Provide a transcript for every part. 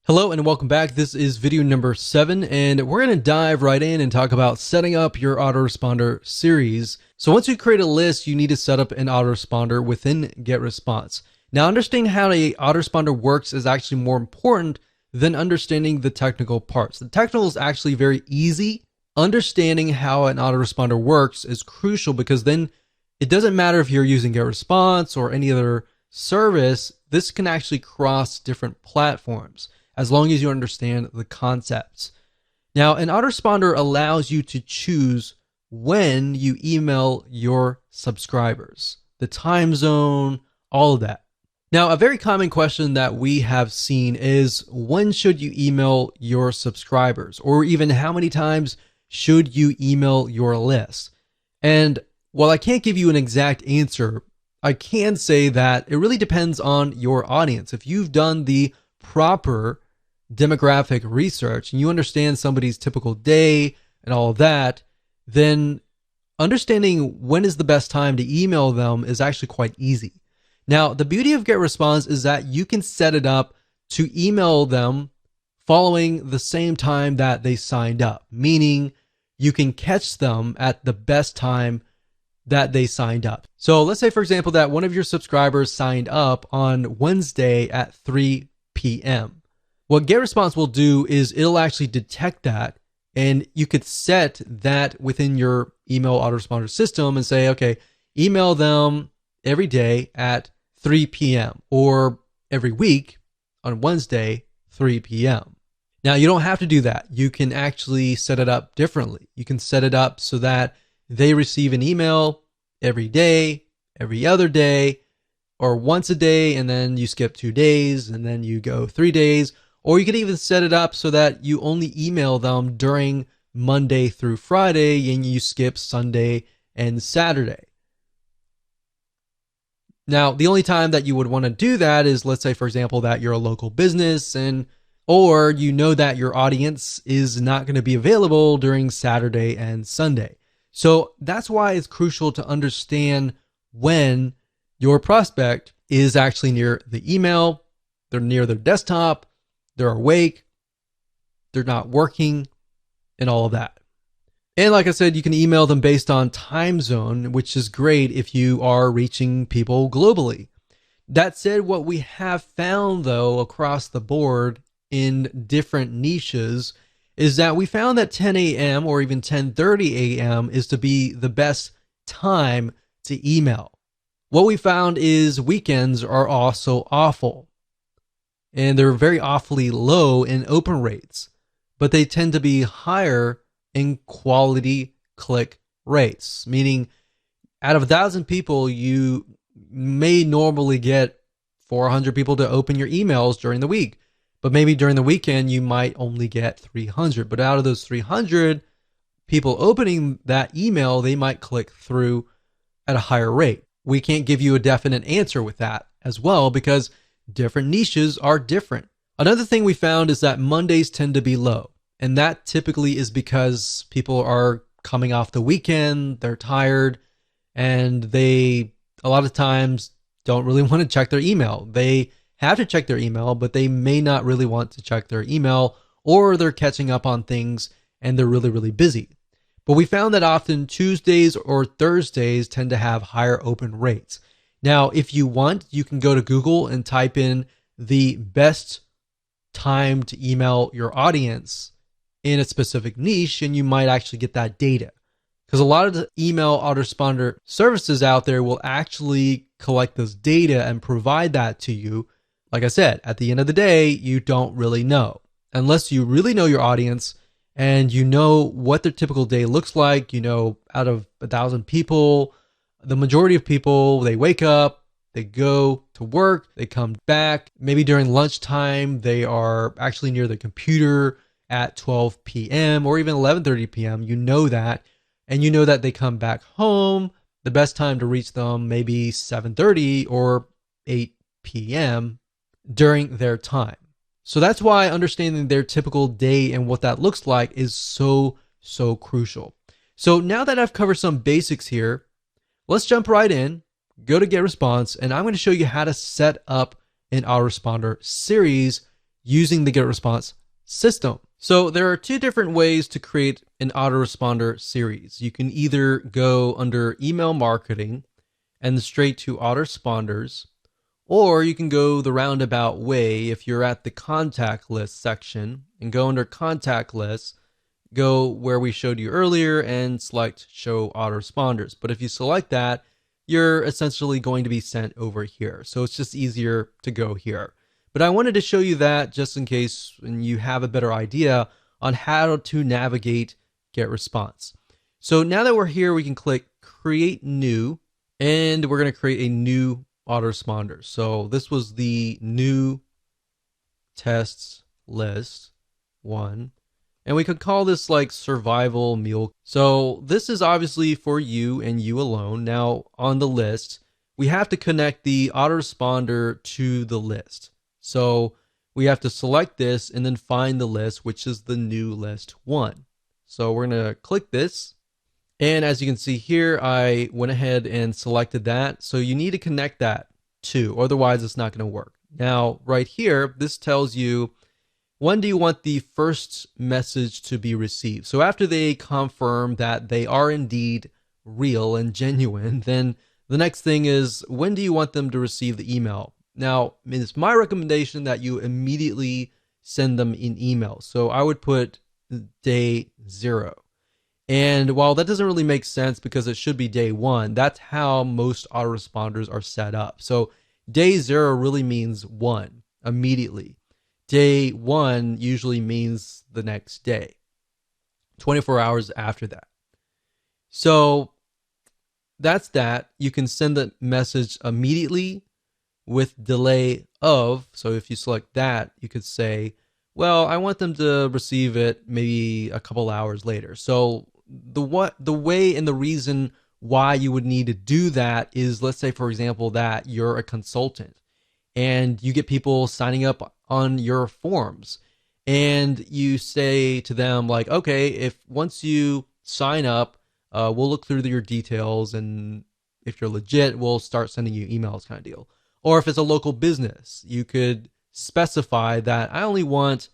Hello and welcome back. This is video number 7 and we're going to dive right in and talk about setting up your autoresponder series. So once you create a list, you need to set up an autoresponder within GetResponse. Now understanding how an autoresponder works is actually more important than understanding the technical parts. The technical is actually very easy. Understanding how an autoresponder works is crucial because then it doesn't matter if you're using GetResponse or any other service. This can actually cross different platforms, as long as you understand the concepts. Now, an autoresponder allows you to choose when you email your subscribers, the time zone, all of that. Now, a very common question that we have seen is when should you email your subscribers, or even how many times should you email your list? And while I can't give you an exact answer, I can say that it really depends on your audience. If you've done the proper demographic research and you understand somebody's typical day and all of that, then understanding when is the best time to email them is actually quite easy. Now, the beauty of GetResponse is that you can set it up to email them following the same time that they signed up, meaning you can catch them at the best time that they signed up. So let's say, for example, that one of your subscribers signed up on Wednesday at 3 p.m. What GetResponse will do is it'll actually detect that, and you could set that within your email autoresponder system and say, okay, email them every day at 3 p.m. or every week on Wednesday, 3 p.m. Now, you don't have to do that. You can actually set it up differently. You can set it up so that they receive an email every day, every other day, or once a day, and then you skip 2 days, and then you go 3 days. Or you could even set it up so that you only email them during Monday through Friday and you skip Sunday and Saturday. Now, the only time that you would want to do that is, let's say, for example, that you're a local business or you know that your audience is not going to be available during Saturday and Sunday. So that's why it's crucial to understand when your prospect is actually near the email, they're near their desktop, they're awake, they're not working, and all of that. And like I said, you can email them based on time zone, which is great if you are reaching people globally. That said, what we have found though across the board in different niches is that we found that 10 a.m. or even 10:30 a.m. is to be the best time to email. What we found is weekends are also awful. And they're very awfully low in open rates, but they tend to be higher in quality click rates, meaning out of 1,000 people, you may normally get 400 people to open your emails during the week, but maybe during the weekend, you might only get 300. But out of those 300 people opening that email, they might click through at a higher rate. We can't give you a definite answer with that as well because different niches are different. Another thing we found is that Mondays tend to be low, and that typically is because people are coming off the weekend, they're tired, and they a lot of times don't really want to check their email. They have to check their email, but they may not really want to check their email, or they're catching up on things and they're really, really busy. But we found that often Tuesdays or Thursdays tend to have higher open rates. Now, if you want, you can go to Google and type in the best time to email your audience in a specific niche, and you might actually get that data. Because a lot of the email autoresponder services out there will actually collect this data and provide that to you. Like I said, at the end of the day, you don't really know. Unless you really know your audience and you know what their typical day looks like, out of 1,000 people, the majority of people, they wake up, they go to work, they come back. Maybe during lunchtime, they are actually near the computer at 12 p.m. or even 11:30 p.m. You know that. And you know that they come back home. The best time to reach them maybe 7:30 or 8 p.m. during their time. So that's why understanding their typical day and what that looks like is so crucial. So now that I've covered some basics here, let's jump right in, go to GetResponse, and I'm going to show you how to set up an autoresponder series using the GetResponse system. So there are two different ways to create an autoresponder series. You can either go under email marketing and straight to autoresponders, or you can go the roundabout way if you're at the contact list section and go under contact list, go where we showed you earlier and select show autoresponders. But if you select that, you're essentially going to be sent over here. So it's just easier to go here. But I wanted to show you that just in case you have a better idea on how to navigate GetResponse. So now that we're here, we can click create new, and we're going to create a new autoresponder. So this was the new tests list 1. And we could call this like survival meal. So this is obviously for you and you alone. Now on the list, we have to connect the autoresponder to the list. So we have to select this and then find the list, which is the new list 1. So we're going to click this. And as you can see here, I went ahead and selected that. So you need to connect that too, otherwise it's not going to work. Now right here, this tells you when do you want the first message to be received. So after they confirm that they are indeed real and genuine, then the next thing is when do you want them to receive the email? Now, it's my recommendation that you immediately send them an email. So I would put day 0. And while that doesn't really make sense because it should be day 1, that's how most autoresponders are set up. So day 0 really means 1, immediately. Day 1 usually means the next day, 24 hours after that. So that's that. You can send the message immediately with delay of. So if you select that, you could say, well, I want them to receive it maybe a couple hours later. So the way and the reason why you would need to do that is, let's say, for example, that you're a consultant and you get people signing up on your forms and you say to them like, okay, if once you sign up, we'll look through your details, and if you're legit, we'll start sending you emails, kind of deal. Or if it's a local business, you could specify that I only want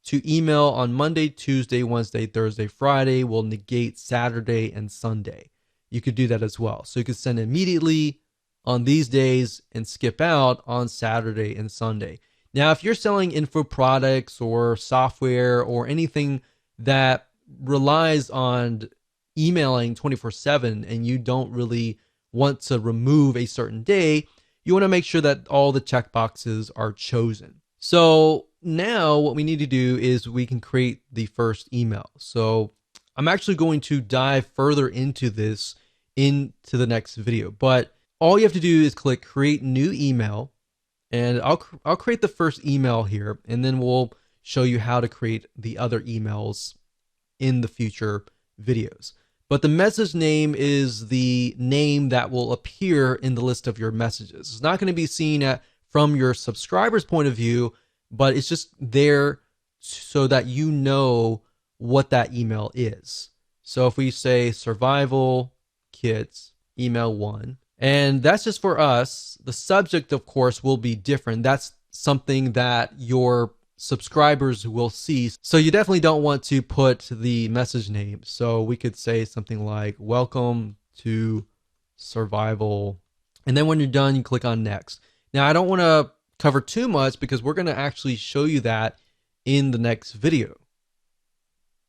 to email on Monday, Tuesday, Wednesday, Thursday, Friday. We'll negate Saturday and Sunday. You could do that as well. So you could send immediately on these days and skip out on Saturday and Sunday. Now, if you're selling info products or software or anything that relies on emailing 24/7 and you don't really want to remove a certain day, you want to make sure that all the checkboxes are chosen. So now what we need to do is we can create the first email. So I'm actually going to dive further into this into the next video, but all you have to do is click create new email, and I'll create the first email here, and then we'll show you how to create the other emails in the future videos. But the message name is the name that will appear in the list of your messages. It's not going to be seen from your subscriber's point of view, but it's just there so that you know what that email is. So if we say survival kits email 1, and that's just for us, the subject, of course, will be different. That's something that your subscribers will see. So you definitely don't want to put the message name. So we could say something like welcome to survival. And then when you're done, you click on next. Now I don't want to cover too much because we're going to actually show you that in the next video.